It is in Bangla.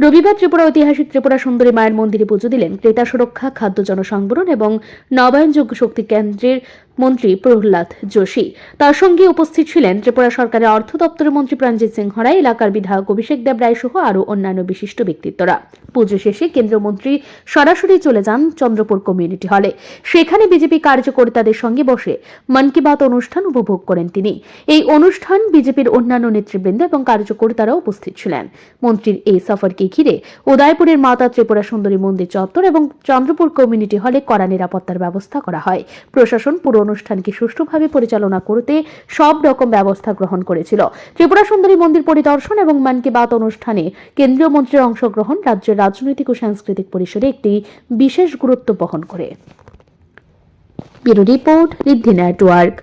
রবিবার ত্রিপুরা ঐতিহাসিক ত্রিপুরা সুন্দরী মায়ের মন্দিরে পুজো দিলেন ক্রেতা সুরক্ষা, খাদ্য জনসংবরণ এবং নবায়নযোগ্য শক্তি কেন্দ্রের মন্ত্রী প্রহ্লাদ যোশী। তার সঙ্গে উপস্থিত ছিলেন ত্রিপুরা সরকারের অর্থ দপ্তরের মন্ত্রী প্রাণজিৎ সিং হরাই, এলাকার বিধায়ক অভিষেক দেব রায় সহ আরও অন্যান্য বিশিষ্ট ব্যক্তিত্বরা। পুজো শেষে কেন্দ্রীয় মন্ত্রী সরাসরি চলে যান চন্দ্রপুর কমিউনিটি হলে। সেখানে বিজেপি কার্যকর্তাদের সঙ্গে বসে মন কি বাত অনুষ্ঠান উপভোগ করেন তিনি। এই অনুষ্ঠান বিজেপির অন্যান্য নেতৃবৃন্দ এবং কার্যকর্তারাও উপস্থিত ছিলেন। মন্ত্রীর এই সফরকে ঘিরে উদয়পুরের মাতা ত্রিপুরা সুন্দরী মন্দির চত্বর এবং চন্দ্রপুর কমিউনিটি হলে কড়া নিরাপত্তার ব্যবস্থা করা হয়। প্রশাসন পুরো অনুষ্ঠানকে সুষ্ঠুভাবে পরিচালনা করতে সব রকম ব্যবস্থা গ্রহণ করেছিল। ত্রিপুরা সুন্দরী মন্দির পরিদর্শন এবং মন কি বাত অনুষ্ঠানে কেন্দ্রীয় মন্ত্রীর অংশগ্রহণ রাজ্যের রাজনৈতিক ও সাংস্কৃতিক পরিসরে একটি বিশেষ গুরুত্ব বহন করে। ব্যুরো রিপোর্ট, ঋদ্ধি নেটওয়ার্ক।